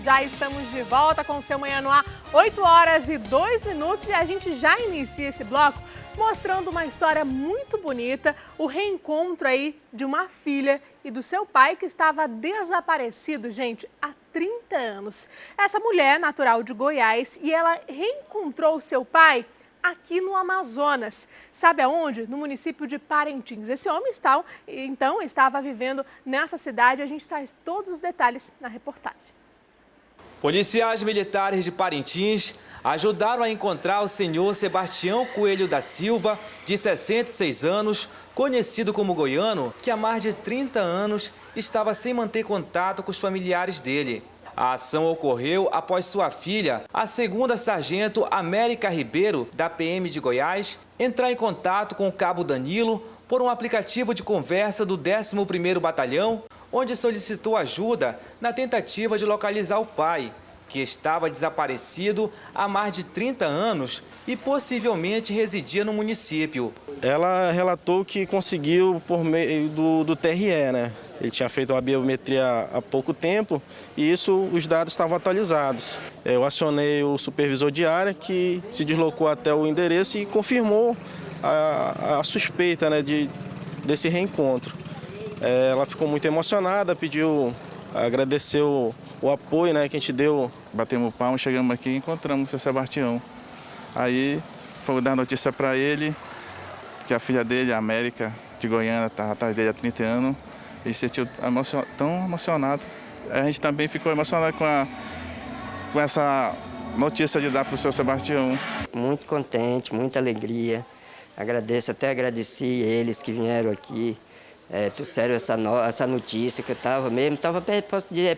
Já estamos de volta com o seu Manhã no Ar, 8h02 e a gente já inicia esse bloco mostrando uma história muito bonita, o reencontro aí de uma filha e do seu pai que estava desaparecido, gente, há 30 anos. Essa mulher natural de Goiás e ela reencontrou o seu pai aqui no Amazonas. Sabe aonde? No município de Parintins. Esse homem estava vivendo nessa cidade. A gente traz todos os detalhes na reportagem. Policiais militares de Parintins ajudaram a encontrar o senhor Sebastião Coelho da Silva, de 66 anos, conhecido como Goiano, que há mais de 30 anos estava sem manter contato com os familiares dele. A ação ocorreu após sua filha, a segunda sargento América Ribeiro, da PM de Goiás, entrar em contato com o cabo Danilo por um aplicativo de conversa do 11º Batalhão, onde solicitou ajuda na tentativa de localizar o pai, que estava desaparecido há mais de 30 anos e possivelmente residia no município. Ela relatou que conseguiu por meio do TRE, né? Ele tinha feito uma biometria há pouco tempo e os dados estavam atualizados. Eu acionei o supervisor de área que se deslocou até o endereço e confirmou a suspeita, né, desse reencontro. Ela ficou muito emocionada, agradeceu o apoio, né, que a gente deu. Batemos palma, chegamos aqui e encontramos o seu Sebastião. Aí fomos dar notícia para ele que a filha dele, a América, de Goiânia, estava atrás dele há 30 anos. Ele se sentiu tão emocionado. A gente também ficou emocionado com essa notícia de dar para o seu Sebastião. Muito contente, muita alegria. Agradeci eles que vieram aqui. Trouxeram essa notícia que eu estava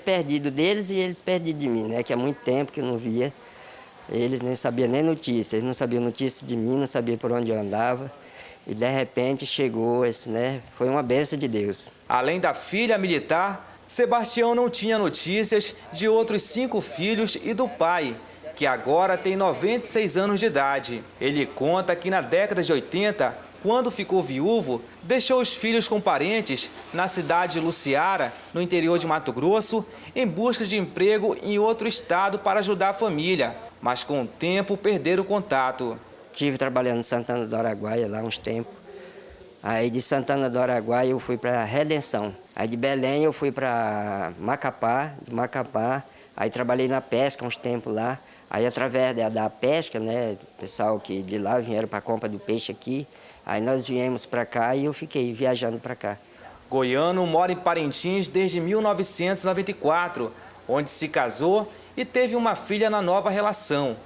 perdido deles e eles perdidos de mim, né? Que há muito tempo que eu não via. Eles nem sabiam nem notícia, eles não sabiam notícia de mim, não sabiam por onde eu andava. E de repente chegou né? Foi uma bênção de Deus. Além da filha militar, Sebastião não tinha notícias de outros 5 filhos e do pai, que agora tem 96 anos de idade. Ele conta que na década de 80, quando ficou viúvo, deixou os filhos com parentes na cidade de Luciara, no interior de Mato Grosso, em busca de emprego em outro estado para ajudar a família, mas com o tempo perderam o contato. Estive trabalhando em Santana do Araguaia lá uns tempos. Aí de Santana do Araguaia eu fui para Redenção. Aí de Belém eu fui para Macapá, aí trabalhei na pesca uns tempos lá. Aí através da pesca, né, o pessoal que de lá vieram para a compra do peixe aqui. Aí nós viemos para cá e eu fiquei viajando para cá. Goiano mora em Parintins desde 1994, onde se casou e teve uma filha na nova relação.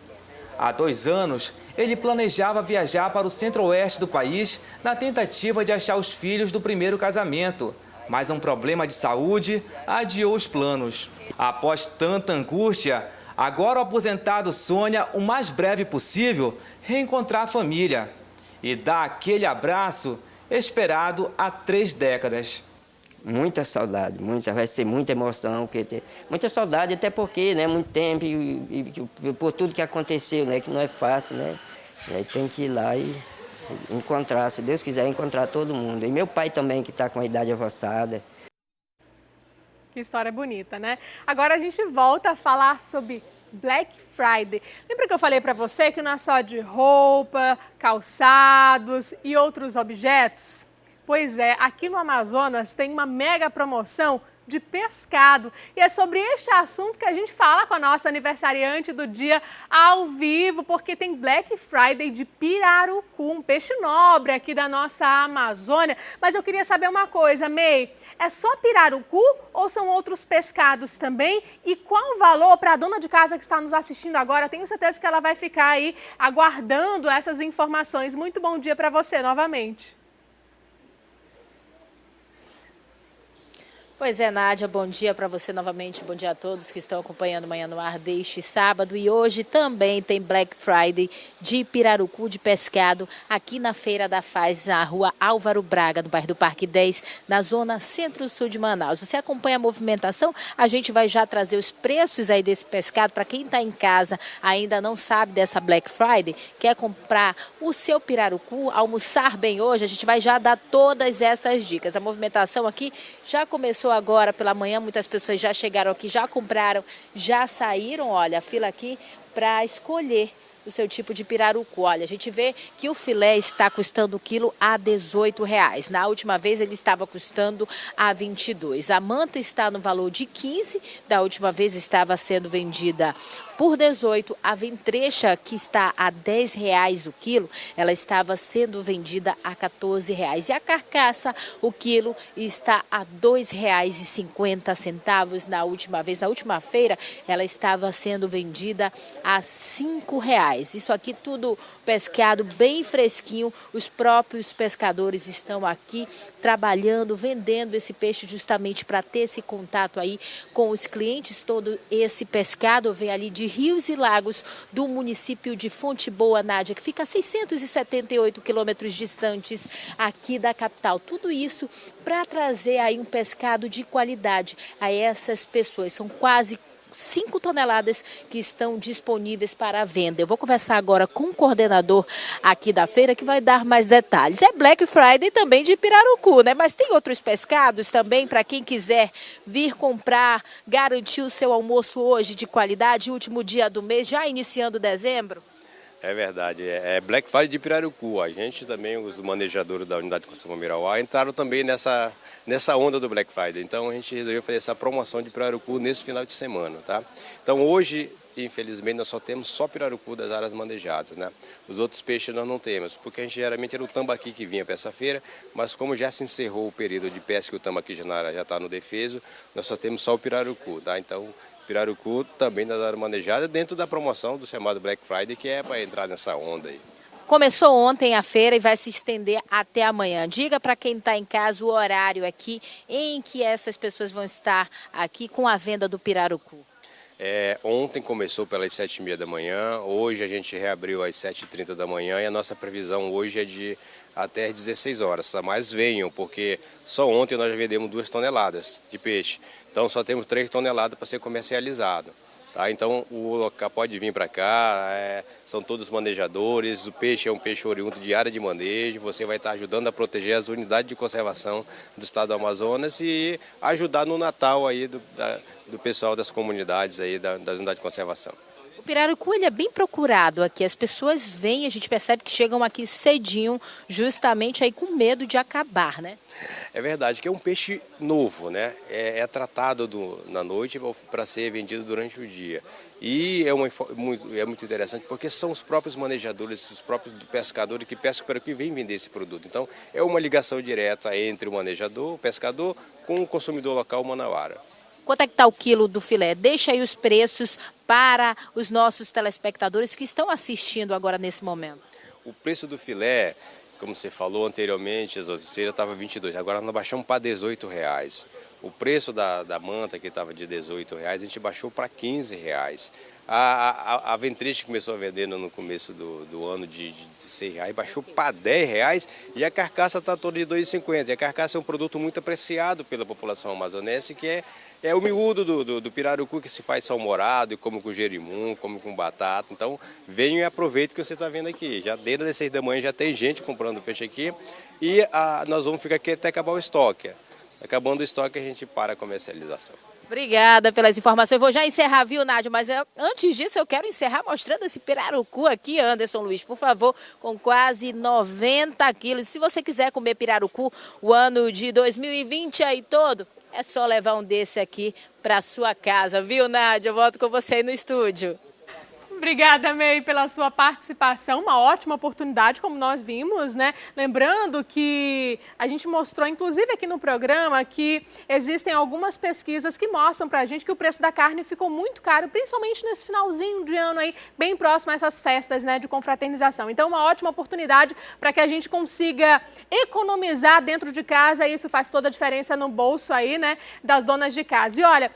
Há 2 anos, ele planejava viajar para o centro-oeste do país na tentativa de achar os filhos do primeiro casamento, mas um problema de saúde adiou os planos. Após tanta angústia, agora o aposentado sonha o mais breve possível reencontrar a família e dar aquele abraço esperado há 3 décadas. Muita saudade, vai ser muita emoção, muita saudade, até porque, né, muito tempo e por tudo que aconteceu, né, que não é fácil, né, e aí tem que ir lá e encontrar, se Deus quiser, encontrar todo mundo. E meu pai também, que está com a idade avançada. Que história bonita, né? Agora a gente volta a falar sobre Black Friday. Lembra que eu falei para você que não é só de roupa, calçados e outros objetos? Pois é, aqui no Amazonas tem uma mega promoção de pescado. E é sobre este assunto que a gente fala com a nossa aniversariante do dia ao vivo, porque tem Black Friday de pirarucu, um peixe nobre aqui da nossa Amazônia. Mas eu queria saber uma coisa, May, é só pirarucu ou são outros pescados também? E qual o valor para a dona de casa que está nos assistindo agora? Tenho certeza que ela vai ficar aí aguardando essas informações. Muito bom dia para você novamente. Pois é, Nádia, bom dia para você novamente, bom dia a todos que estão acompanhando Manhã no Ar deste sábado. E hoje também tem Black Friday de pirarucu, de pescado, aqui na Feira da Faz, na rua Álvaro Braga, no bairro do Parque 10, na zona centro-sul de Manaus. Você acompanha a movimentação, a gente vai já trazer os preços aí desse pescado. Para quem está em casa, ainda não sabe dessa Black Friday, quer comprar o seu pirarucu, almoçar bem hoje, a gente vai já dar todas essas dicas. A movimentação aqui já começou começou agora pela manhã, muitas pessoas já chegaram aqui, já compraram, já saíram, olha, a fila aqui para escolher o seu tipo de pirarucu. Olha, a gente vê que o filé está custando o quilo a R$18. Na última vez ele estava custando a R$22. A manta está no valor de R$15, da última vez estava sendo vendida por R$18. A ventrecha, que está a R$10 o quilo, ela estava sendo vendida a R$14. E a carcaça, o quilo, está a R$2,50 na última vez. Na última feira, ela estava sendo vendida a R$5. Isso aqui tudo pescado bem fresquinho. Os próprios pescadores estão aqui trabalhando, vendendo esse peixe justamente para ter esse contato aí com os clientes. Todo esse pescado vem ali de rios e lagos do município de Fonte Boa, Nádia, que fica a 678 quilômetros distantes aqui da capital. Tudo isso para trazer aí um pescado de qualidade a essas pessoas. São quase 5 toneladas que estão disponíveis para a venda. Eu vou conversar agora com o coordenador aqui da feira que vai dar mais detalhes. É Black Friday também de pirarucu, né? Mas tem outros pescados também para quem quiser vir comprar, garantir o seu almoço hoje de qualidade, último dia do mês, já iniciando dezembro? É verdade, é Black Friday de pirarucu. A gente também, os manejadores da Unidade de Conservação Mirauá, entraram também nessa onda do Black Friday. Então a gente resolveu fazer essa promoção de pirarucu nesse final de semana, tá? Então hoje, infelizmente, nós só temos pirarucu das áreas manejadas, né? Os outros peixes nós não temos, porque a gente geralmente era o tambaqui que vinha para essa feira, mas como já se encerrou o período de pesca e o tambaqui já está no defeso, nós só temos só o pirarucu, tá? Então pirarucu também das áreas manejadas dentro da promoção do chamado Black Friday, que é para entrar nessa onda aí. Começou ontem a feira e vai se estender até amanhã. Diga para quem está em casa o horário aqui em que essas pessoas vão estar aqui com a venda do pirarucu. Ontem começou pelas 7h30 da manhã, hoje a gente reabriu às 7h30 da manhã e a nossa previsão hoje é de até às 16 horas. Mas venham, porque só ontem nós já vendemos 2 toneladas de peixe, então só temos 3 toneladas para ser comercializado. Tá, então o local pode vir para cá, são todos manejadores, o peixe é um peixe oriundo de área de manejo, você vai estar ajudando a proteger as unidades de conservação do estado do Amazonas e ajudar no Natal aí do pessoal das comunidades aí das unidades de conservação. O pirarucu ele é bem procurado aqui, as pessoas vêm, a gente percebe que chegam aqui cedinho, justamente aí com medo de acabar, né? É verdade, que é um peixe novo, né? É tratado na noite para ser vendido durante o dia. E é muito interessante porque são os próprios manejadores, os próprios pescadores que pescam para que vêm vender esse produto. Então é uma ligação direta entre o manejador, o pescador, com o consumidor local, o manauara. Quanto é que está o quilo do filé? Deixa aí os preços para os nossos telespectadores que estão assistindo agora nesse momento. O preço do filé, como você falou anteriormente, as outras feiras estava 22, agora nós baixamos para R$18. O preço da manta, que estava de R$18, a gente baixou para R$15. A ventrecha começou a vender no começo do ano de R$16, baixou para R$10 e a carcaça está toda de R$2,50. E a carcaça é um produto muito apreciado pela população amazonense, que é o miúdo do pirarucu que se faz salmourado, e come com jerimum, come com batata. Então venham e aproveitem o que você está vendo aqui. Já desde as 6 da manhã já tem gente comprando peixe aqui e nós vamos ficar aqui até acabar o estoque. Acabando o estoque a gente para a comercialização. Obrigada pelas informações. Eu vou já encerrar, viu, Nádia? Mas antes disso eu quero encerrar mostrando esse pirarucu aqui, Anderson Luiz, por favor, com quase 90 quilos. Se você quiser comer pirarucu o ano de 2020 aí todo, é só levar um desse aqui para sua casa, viu, Nádia? Eu volto com você aí no estúdio. Obrigada, May, pela sua participação. Uma ótima oportunidade, como nós vimos, né? Lembrando que a gente mostrou, inclusive aqui no programa, que existem algumas pesquisas que mostram pra gente que o preço da carne ficou muito caro, principalmente nesse finalzinho de ano aí, bem próximo a essas festas, né, de confraternização. Então, uma ótima oportunidade para que a gente consiga economizar dentro de casa. Isso faz toda a diferença no bolso aí, né, das donas de casa. E olha,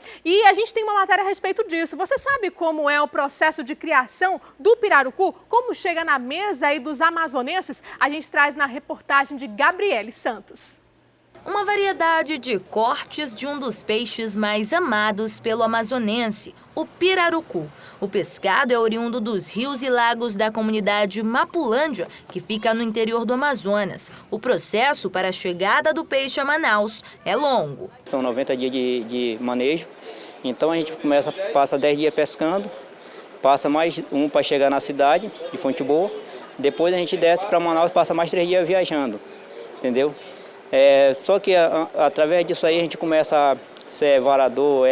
a gente tem uma matéria a respeito disso. Você sabe como é o processo de criação do pirarucu? Como chega na mesa aí dos amazonenses? A gente traz na reportagem de Gabriele Santos. Uma variedade de cortes de um dos peixes mais amados pelo amazonense, o pirarucu. O pescado é oriundo dos rios e lagos da comunidade Mapulândia, que fica no interior do Amazonas. O processo para a chegada do peixe a Manaus é longo. São 90 dias de manejo, então a gente passa 10 dias pescando, passa mais um para chegar na cidade de Fonte Boa, depois a gente desce para Manaus e passa mais 3 dias viajando, entendeu? Só que através disso aí a gente começa a ser varador,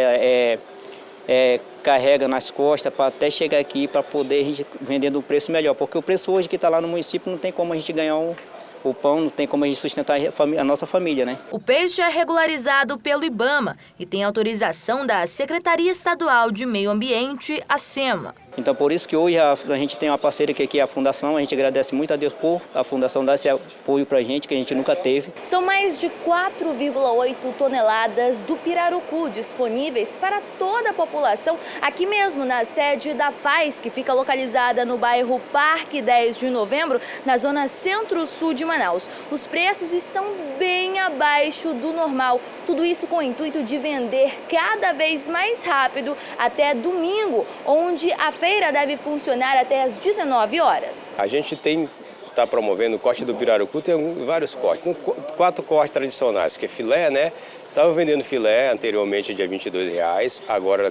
carrega nas costas para até chegar aqui para poder a gente vendendo um preço melhor. Porque o preço hoje que está lá no município não tem como a gente ganhar o pão, não tem como a gente sustentar a nossa família, né? O peixe é regularizado pelo IBAMA e tem autorização da Secretaria Estadual de Meio Ambiente, a SEMA. Então, por isso que hoje a gente tem uma parceira que é a Fundação. A gente agradece muito a Deus por a Fundação dar esse apoio para a gente, que a gente nunca teve. São mais de 4,8 toneladas do pirarucu disponíveis para toda a população, aqui mesmo na sede da FAES, que fica localizada no bairro Parque 10 de Novembro, na zona centro-sul de Manaus. Os preços estão bem abaixo do normal, tudo isso com o intuito de vender cada vez mais rápido até domingo, onde a feira deve funcionar até às 19 horas. A gente está promovendo o corte do pirarucu, tem vários cortes. 4 cortes tradicionais, que é filé, né? Estava vendendo filé anteriormente dia R$22, agora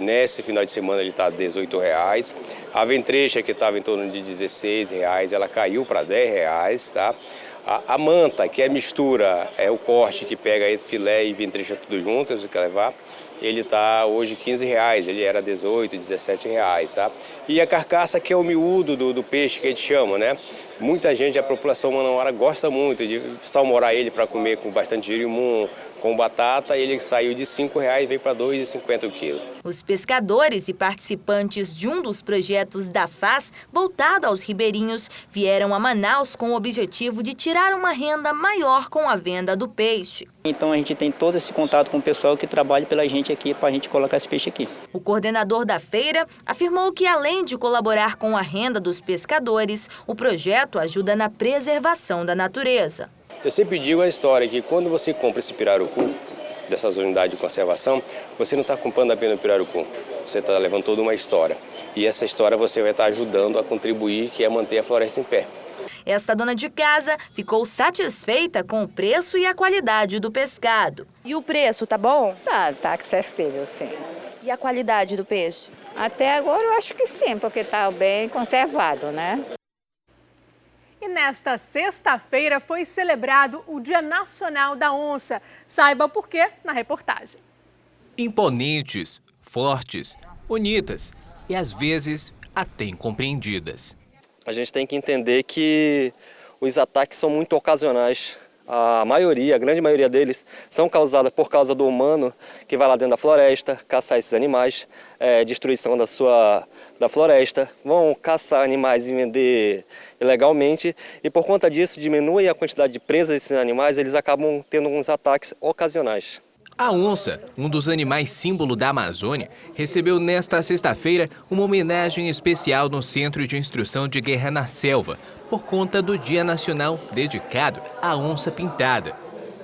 nesse final de semana ele está R$18. A ventrecha, que estava em torno de R$16, ela caiu para R$10, tá? A manta, que é mistura, é o corte que pega aí filé e ventrecha tudo junto, você quer levar, ele está hoje R$15, ele era R$18, R$17, tá? E a carcaça, que é o miúdo do peixe que a gente chama, né? Muita gente, a população manauara gosta muito de salmorar ele para comer com bastante girimum, com batata, ele saiu de R$5 e veio para R$2,50 o quilo. Os pescadores e participantes de um dos projetos da FAS, voltado aos ribeirinhos, vieram a Manaus com o objetivo de tirar uma renda maior com a venda do peixe. Então a gente tem todo esse contato com o pessoal que trabalha pela gente aqui, para a gente colocar esse peixe aqui. O coordenador da feira afirmou que, além de colaborar com a renda dos pescadores, o projeto ajuda na preservação da natureza. Eu sempre digo a história que quando você compra esse pirarucu, dessas unidades de conservação, você não está comprando apenas o pirarucu, você está levando toda uma história. E essa história você vai estar ajudando a contribuir, que é manter a floresta em pé. Esta dona de casa ficou satisfeita com o preço e a qualidade do pescado. E o preço, tá bom? Tá acessível, sim. E a qualidade do peixe? Até agora eu acho que sim, porque tá bem conservado, né? E nesta sexta-feira foi celebrado o Dia Nacional da Onça. Saiba o porquê na reportagem. Imponentes, fortes, bonitas e às vezes até incompreendidas. A gente tem que entender que os ataques são muito ocasionais. A grande maioria deles, são causados por causa do humano que vai lá dentro da floresta, caçar esses animais, destruição da floresta, vão caçar animais e vender ilegalmente, e por conta disso diminui a quantidade de presas desses animais, eles acabam tendo uns ataques ocasionais. A onça, um dos animais símbolo da Amazônia, recebeu nesta sexta-feira uma homenagem especial no Centro de Instrução de Guerra na Selva, por conta do Dia Nacional dedicado à onça pintada.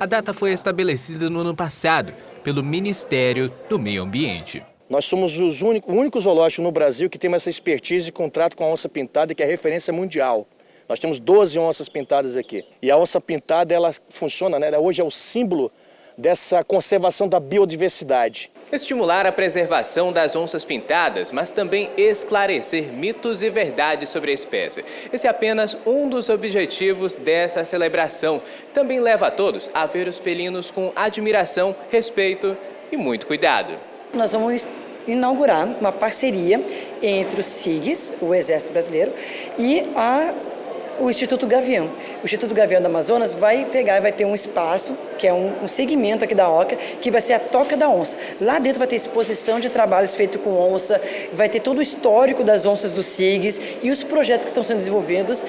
A data foi estabelecida no ano passado pelo Ministério do Meio Ambiente. Nós somos o único zoológico no Brasil que tem essa expertise de contrato com a onça pintada, que é referência mundial. Nós temos 12 onças pintadas aqui. E a onça pintada, ela funciona, né? Ela hoje é o símbolo dessa conservação da biodiversidade. Estimular a preservação das onças pintadas, mas também esclarecer mitos e verdades sobre a espécie. Esse é apenas um dos objetivos dessa celebração. Também leva a todos a ver os felinos com admiração, respeito e muito cuidado. Nós vamos inaugurar uma parceria entre o SIGS, o Exército Brasileiro, e o Instituto Gavião. O Instituto Gavião do Amazonas vai ter um espaço, que é um segmento aqui da OCA, que vai ser a Toca da Onça. Lá dentro vai ter exposição de trabalhos feitos com onça, vai ter todo o histórico das onças do SIGS, e os projetos que estão sendo desenvolvidos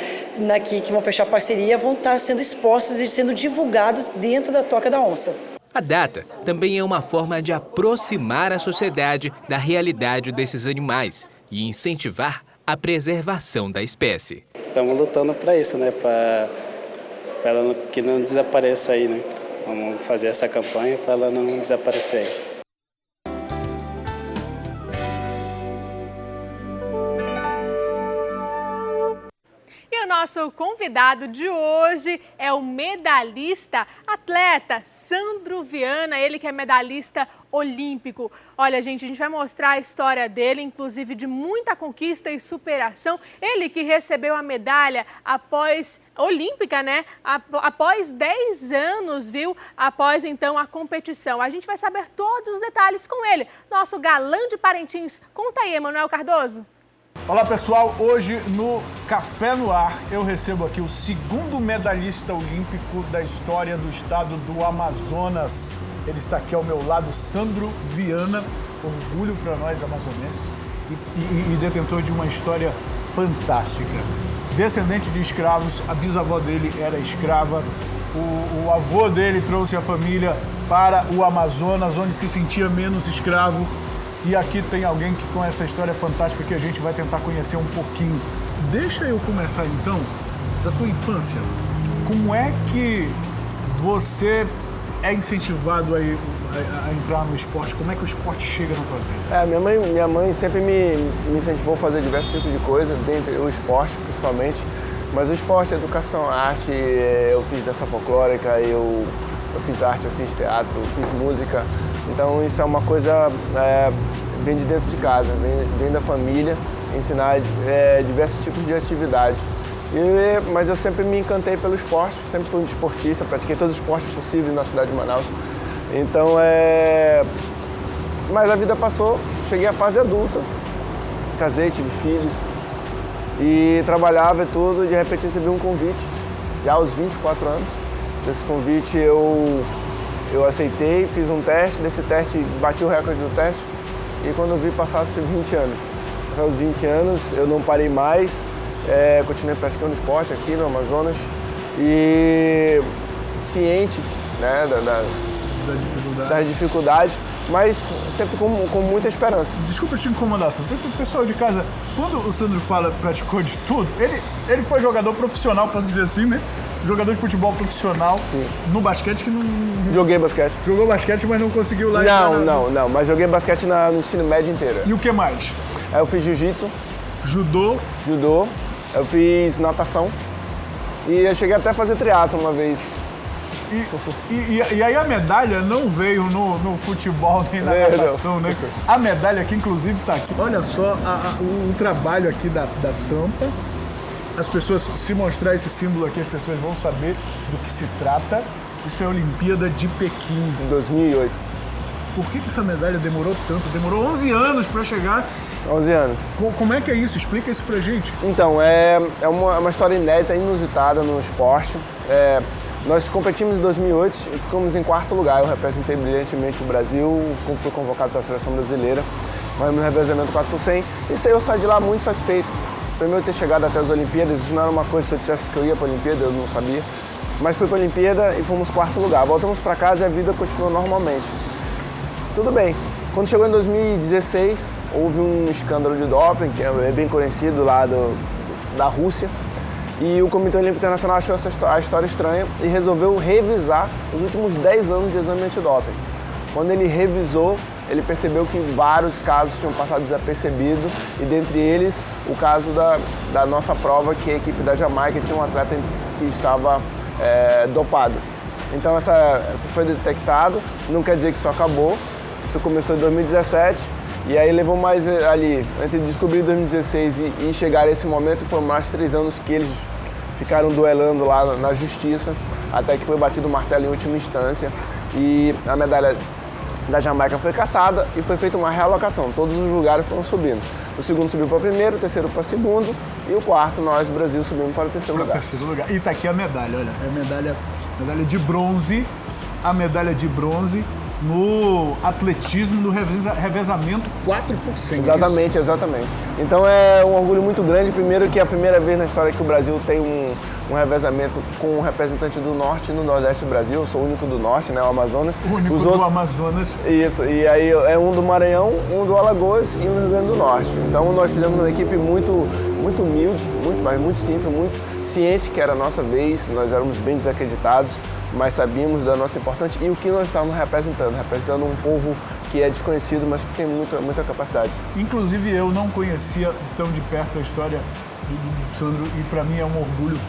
aqui, que vão fechar parceria, vão estar sendo expostos e sendo divulgados dentro da Toca da Onça. A data também é uma forma de aproximar a sociedade da realidade desses animais e incentivar a preservação da espécie. Estamos lutando para isso, né? Para que não desapareça aí, né? Vamos fazer essa campanha para ela não desaparecer. E o nosso convidado de hoje é o medalhista, atleta Sandro Viana, ele que é medalhista olímpico. Olha, gente, a gente vai mostrar a história dele, inclusive de muita conquista e superação. Ele que recebeu a medalha olímpica, né? Após 10 anos, viu? Após, então, a competição. A gente vai saber todos os detalhes com ele. Nosso galã de Parintins. Conta aí, Emanuel Cardoso. Olá pessoal, hoje no Café no Ar eu recebo aqui o segundo medalhista olímpico da história do estado do Amazonas. Ele está aqui ao meu lado, Sandro Viana, orgulho para nós amazonenses e detentor de uma história fantástica. Descendente de escravos, a bisavó dele era escrava, o avô dele trouxe a família para o Amazonas, onde se sentia menos escravo. E aqui tem alguém que com essa história fantástica que a gente vai tentar conhecer um pouquinho. Deixa eu começar então da tua infância. Como é que você é incentivado a entrar no esporte? Como é que o esporte chega na tua vida? Minha mãe sempre me incentivou a fazer diversos tipos de coisas, dentre o esporte principalmente. Mas o esporte, a educação, a arte, eu fiz dança folclórica, eu fiz arte, eu fiz teatro, eu fiz música. Então isso é uma coisa, vem de dentro de casa, vem da família, ensinar diversos tipos de atividade. Mas eu sempre me encantei pelo esporte, sempre fui um esportista, pratiquei todos os esportes possíveis na cidade de Manaus. Então, mas a vida passou, cheguei à fase adulta, casei, tive filhos e trabalhava e tudo, de repente recebi um convite, já aos 24 anos. Desse convite eu aceitei, fiz um teste, desse teste bati o recorde do teste e quando eu vi passaram-se 20 anos. Passaram 20 anos, eu não parei mais, continuei praticando esporte aqui no Amazonas e ciente, né, das dificuldades, mas sempre com muita esperança. Desculpa te incomodar, Sandro. O pessoal de casa, quando o Sandro fala praticou de tudo, ele foi jogador profissional, posso dizer assim, né? Jogador de futebol profissional. Sim. No basquete que não... Joguei basquete. Jogou basquete, mas não conseguiu lá... Não, mas joguei basquete no ensino médio inteiro. E o que mais? Eu fiz jiu-jitsu. Judô. Eu fiz natação. E eu cheguei até a fazer triatlo uma vez. E aí a medalha não veio no futebol nem na natação, né? A medalha que inclusive está aqui. Olha só o trabalho aqui da tampa. As pessoas, se mostrar esse símbolo aqui, as pessoas vão saber do que se trata. Isso é a Olimpíada de Pequim. Em 2008. Por que essa medalha demorou tanto? Demorou 11 anos para chegar. 11 anos. Como é que é isso? Explica isso pra gente. Então, é uma história inédita, inusitada no esporte. Nós competimos em 2008 e ficamos em 4º lugar. Eu representei brilhantemente o Brasil, fui convocado para a seleção brasileira. Mas no revezamento 4x100. E eu saí de lá muito satisfeito. Primeiro ter chegado até as Olimpíadas, isso não era uma coisa, se eu dissesse que eu ia para a Olimpíada, eu não sabia. Mas fui para a Olimpíada e fomos 4º lugar. Voltamos para casa e a vida continuou normalmente. Tudo bem. Quando chegou em 2016, houve um escândalo de doping, que é bem conhecido lá da Rússia. E o Comitê Olímpico Internacional achou a história estranha e resolveu revisar os últimos 10 anos de exame antidoping. Quando ele revisou, ele percebeu que vários casos tinham passado desapercebido e dentre eles o caso da nossa prova, que a equipe da Jamaica tinha um atleta que estava dopado. Então essa foi detectado, não quer dizer que isso acabou, isso começou em 2017 e aí levou mais ali, entre descobrir em 2016 e chegar a esse momento, foram mais de 3 anos que eles ficaram duelando lá na justiça, até que foi batido o martelo em última instância e a medalha da Jamaica foi cassada e foi feita uma realocação. Todos os lugares foram subindo. O segundo subiu para o primeiro, o terceiro para o segundo e o quarto, nós, Brasil, subimos para o terceiro lugar. E tá aqui a medalha, olha, é a medalha de bronze, a medalha de bronze no atletismo, no revezamento 4x100. Exatamente, exatamente. Então é um orgulho muito grande, primeiro que é a primeira vez na história que o Brasil tem um revezamento com um representante do norte e do nordeste do Brasil. Eu sou o único do norte, né, o Amazonas. O único do Amazonas. Isso, e aí é um do Maranhão, um do Alagoas e um do Rio Grande do Norte. Então nós fizemos uma equipe muito humilde, muito simples, ciente que era a nossa vez, nós éramos bem desacreditados, mas sabíamos da nossa importância e o que nós estávamos representando um povo que é desconhecido, mas que tem muita capacidade. Inclusive eu não conhecia tão de perto a história do Sandro e para mim é um orgulho.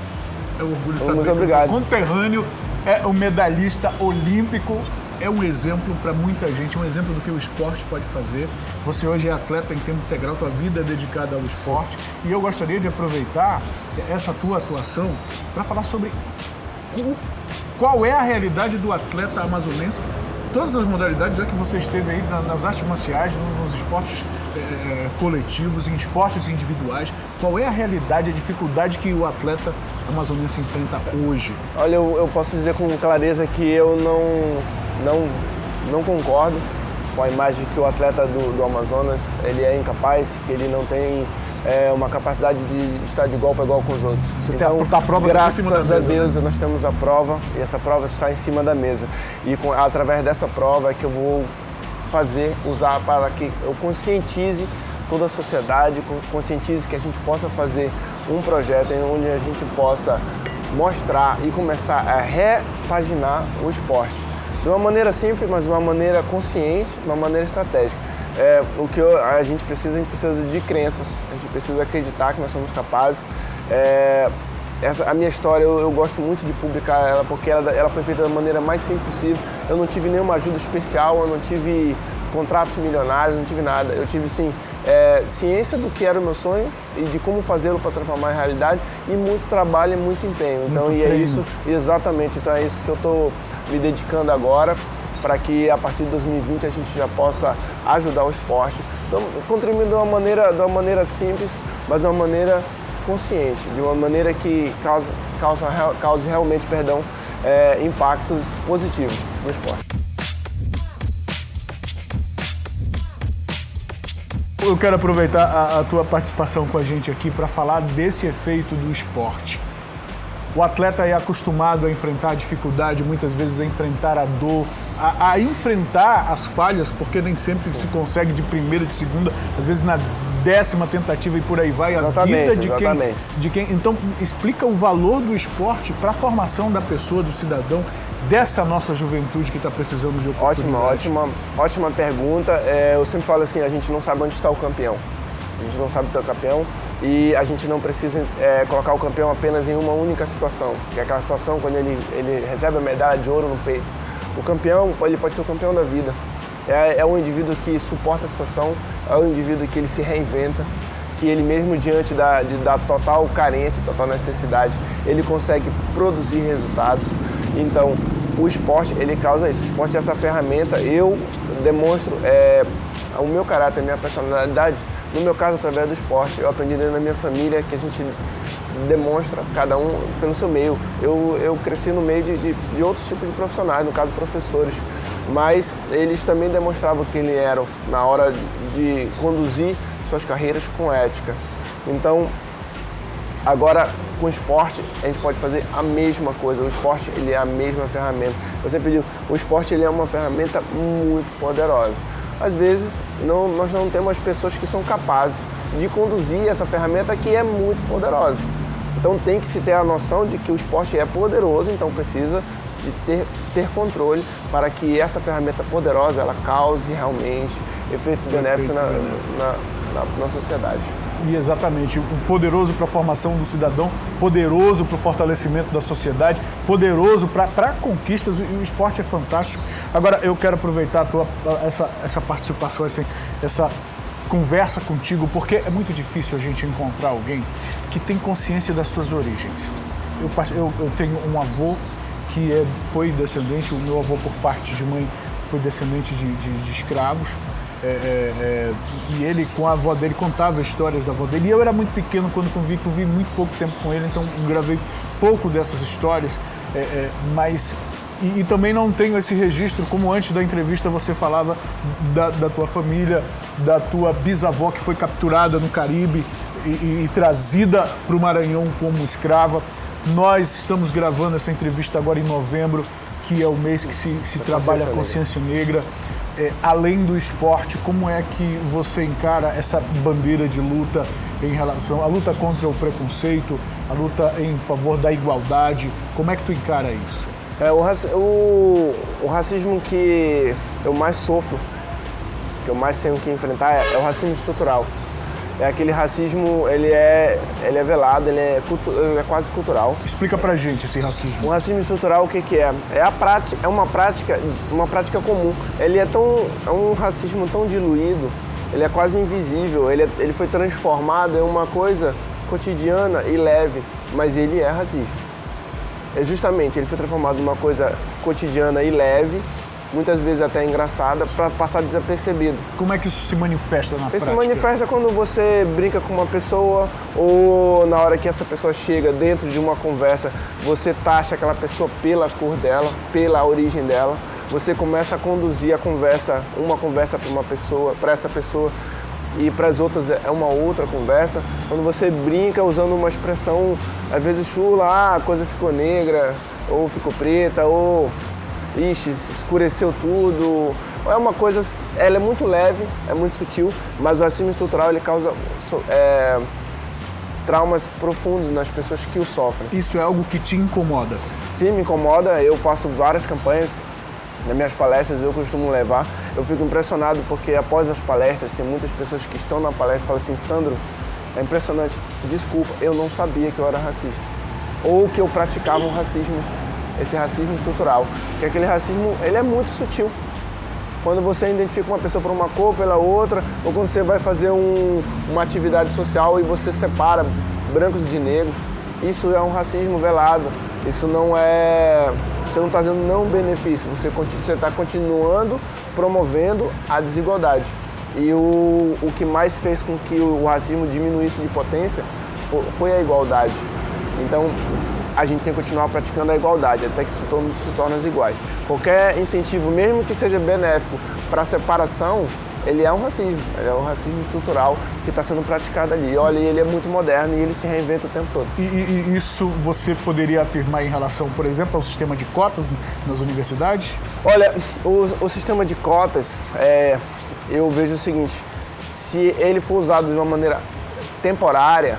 Saber muito obrigado. Que o conterrâneo é o medalhista olímpico, é um exemplo para muita gente, um exemplo do que o esporte pode fazer. Você hoje é atleta em tempo integral, tua vida é dedicada ao esporte. E eu gostaria de aproveitar essa tua atuação para falar sobre qual é a realidade do atleta amazonense. Todas as modalidades, já que você esteve aí nas artes marciais, nos esportes coletivos, em esportes individuais, qual é a realidade, a dificuldade que o atleta amazonense enfrenta hoje? Olha, eu posso dizer com clareza que eu não concordo com a imagem que o atleta do Amazonas ele é incapaz, que ele não tem uma capacidade de estar de igual para igual com os outros. Então, a prova graças mesa, a Deus, né? Nós temos a prova e essa prova está em cima da mesa. E através dessa prova é que eu vou usar para que eu conscientize toda a sociedade, conscientize que a gente possa fazer um projeto onde a gente possa mostrar e começar a repaginar o esporte. De uma maneira simples, mas de uma maneira consciente, de uma maneira estratégica. O que a gente precisa de crença, a gente precisa acreditar que nós somos capazes. A minha história eu gosto muito de publicar ela porque ela foi feita da maneira mais simples possível. Eu não tive nenhuma ajuda especial, eu não tive contratos milionários, não tive nada. Eu tive sim ciência do que era o meu sonho e de como fazê-lo para transformar em realidade e muito trabalho e muito empenho. Então, é isso, exatamente. Então é isso que eu estou me dedicando agora, para que a partir de 2020 a gente já possa ajudar o esporte, então, contribuindo de uma maneira simples, mas de uma maneira consciente, de uma maneira que cause realmente, impactos positivos no esporte. Eu quero aproveitar a tua participação com a gente aqui para falar desse efeito do esporte. O atleta é acostumado a enfrentar a dificuldade, muitas vezes a enfrentar a dor, a enfrentar as falhas, porque nem sempre se consegue de primeira, de segunda, às vezes na 10ª tentativa e por aí vai, a vida de quem... Então, explica o valor do esporte para a formação da pessoa, do cidadão, dessa nossa juventude que está precisando de oportunidade. Ótima pergunta. Eu sempre falo assim, a gente não sabe onde está o campeão. A gente não sabe onde está o campeão e a gente não precisa colocar o campeão apenas em uma única situação, que é aquela situação quando ele recebe a medalha de ouro no peito. O campeão, ele pode ser o campeão da vida. É um indivíduo que suporta a situação, é um indivíduo que ele se reinventa, que ele mesmo diante da total carência, total necessidade, ele consegue produzir resultados. Então, o esporte, ele causa isso. O esporte é essa ferramenta. Eu demonstro o meu caráter, a minha personalidade, no meu caso, através do esporte. Eu aprendi dentro da minha família que a gente demonstra, cada um pelo seu meio. Eu cresci no meio de outros tipos de profissionais, no caso, professores. Mas eles também demonstravam que eles eram na hora de conduzir suas carreiras com ética. Então, agora, com o esporte, a gente pode fazer a mesma coisa. O esporte, ele é a mesma ferramenta. Eu sempre digo, o esporte, ele é uma ferramenta muito poderosa. Às vezes, nós não temos as pessoas que são capazes de conduzir essa ferramenta que é muito poderosa. Então, tem que se ter a noção de que o esporte é poderoso, então precisa de ter controle para que essa ferramenta poderosa, ela cause realmente efeitos benéficos na sociedade. E exatamente, poderoso para a formação do cidadão, poderoso para o fortalecimento da sociedade, poderoso para conquistas, e o esporte é fantástico. Agora, eu quero aproveitar essa participação, essa conversa contigo, porque é muito difícil a gente encontrar alguém que tem consciência das suas origens. Eu tenho um avô que foi descendente, o meu avô por parte de mãe foi descendente de escravos. E ele, com a avó dele, contava histórias da avó dele. E eu era muito pequeno quando convivi muito pouco tempo com ele, então gravei pouco dessas histórias. E também não tenho esse registro, como antes da entrevista você falava da tua família, da tua bisavó que foi capturada no Caribe e trazida para o Maranhão como escrava. Nós estamos gravando essa entrevista agora em novembro. que é o mês que se trabalha a consciência negra. Além do esporte, como é que você encara essa bandeira de luta em relação à luta contra o preconceito, a luta em favor da igualdade? Como é que tu encara isso? O racismo que eu mais sofro, que eu mais tenho que enfrentar é o racismo estrutural. É aquele racismo, ele é velado, ele é quase cultural. Explica pra gente esse racismo. O racismo estrutural, o que é? É uma prática comum. Ele é um racismo tão diluído, ele é quase invisível, ele foi transformado em uma coisa cotidiana e leve, mas ele é racismo. Justamente, ele foi transformado em uma coisa cotidiana e leve, muitas vezes até engraçada, para passar desapercebido. Como é que isso se manifesta na prática? Isso se manifesta quando você brinca com uma pessoa ou na hora que essa pessoa chega dentro de uma conversa, você taxa aquela pessoa pela cor dela, pela origem dela. Você começa a conduzir a conversa, uma conversa para uma pessoa, para essa pessoa, e para as outras é uma outra conversa. Quando você brinca usando uma expressão, às vezes chula, a coisa ficou negra, ou ficou preta, ou ixi, escureceu tudo. É uma coisa, ela é muito leve, é muito sutil, mas o racismo estrutural ele causa traumas profundos nas pessoas que o sofrem. Isso é algo que te incomoda? Sim, me incomoda. Eu faço várias campanhas. Nas minhas palestras eu costumo levar. Eu fico impressionado porque após as palestras tem muitas pessoas que estão na palestra e falam assim: Sandro, é impressionante, desculpa, eu não sabia que eu era racista. Ou que eu praticava um racismo, esse racismo estrutural. Porque aquele racismo, ele é muito sutil. Quando você identifica uma pessoa por uma cor, pela outra, ou quando você vai fazer uma atividade social e você separa brancos de negros, isso é um racismo velado. Isso não é... Você não está dando não benefício, você está continuando promovendo a desigualdade. E o que mais fez com que o racismo diminuísse de potência foi a igualdade. Então, a gente tem que continuar praticando a igualdade, até que se tornem iguais. Qualquer incentivo, mesmo que seja benéfico para a separação, ele é um racismo estrutural que está sendo praticado ali. Olha, ele é muito moderno e ele se reinventa o tempo todo. E isso você poderia afirmar em relação, por exemplo, ao sistema de cotas nas universidades? Olha, o sistema de cotas, eu vejo o seguinte: se ele for usado de uma maneira temporária,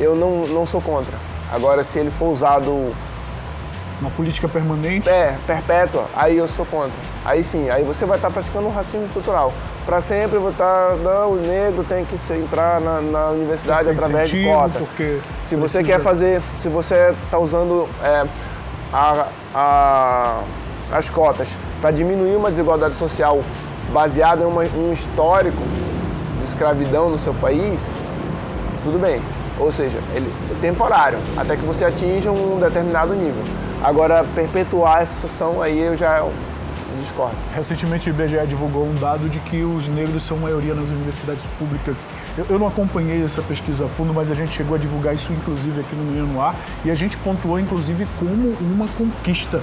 eu não sou contra. Agora, se ele for usado... Uma política permanente? Perpétua, aí eu sou contra. Aí sim, aí você vai estar praticando um racismo estrutural. Para sempre vou estar, não, o negro tem que entrar na universidade através de cota. Se você quer fazer, se você está usando as cotas para diminuir uma desigualdade social baseada em um histórico de escravidão no seu país, tudo bem. Ou seja, ele é temporário, até que você atinja um determinado nível. Agora, perpetuar essa situação, aí eu já discordo. Recentemente, o IBGE divulgou um dado de que os negros são maioria nas universidades públicas. Eu não acompanhei essa pesquisa a fundo, mas a gente chegou a divulgar isso, inclusive, aqui no Manhã no Ar, e a gente pontuou, inclusive, como uma conquista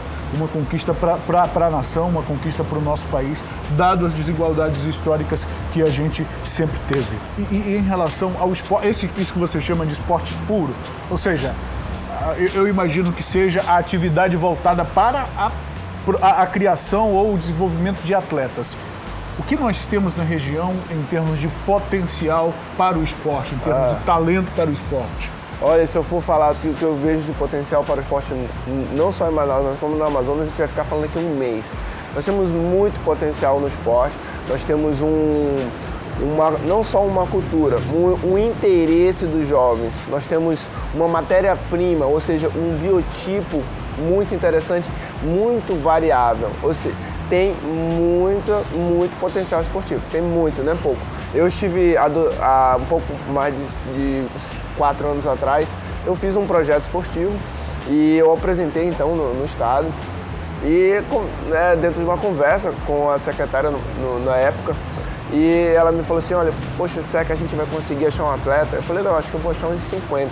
para a nação, uma conquista para o nosso país, dado as desigualdades históricas que a gente sempre teve. E em relação ao esporte, isso que você chama de esporte puro, ou seja, eu imagino que seja a atividade voltada para a criação ou o desenvolvimento de atletas. O que nós temos na região em termos de potencial para o esporte, em termos de talento para o esporte? Olha, se eu for falar o que eu vejo de potencial para o esporte, não só em Manaus, mas como no Amazonas, a gente vai ficar falando aqui um mês. Nós temos muito potencial no esporte, nós temos não só uma cultura, um interesse dos jovens. Nós temos uma matéria-prima, ou seja, um biotipo muito interessante, muito variável. Ou seja, tem muito potencial esportivo, tem muito, não é pouco. Eu estive há um pouco mais de 4 anos atrás, eu fiz um projeto esportivo e eu apresentei então no estado. E dentro de uma conversa com a secretária na época, e ela me falou assim: olha, poxa, será que a gente vai conseguir achar um atleta? Eu falei: não, acho que eu vou achar uns 50.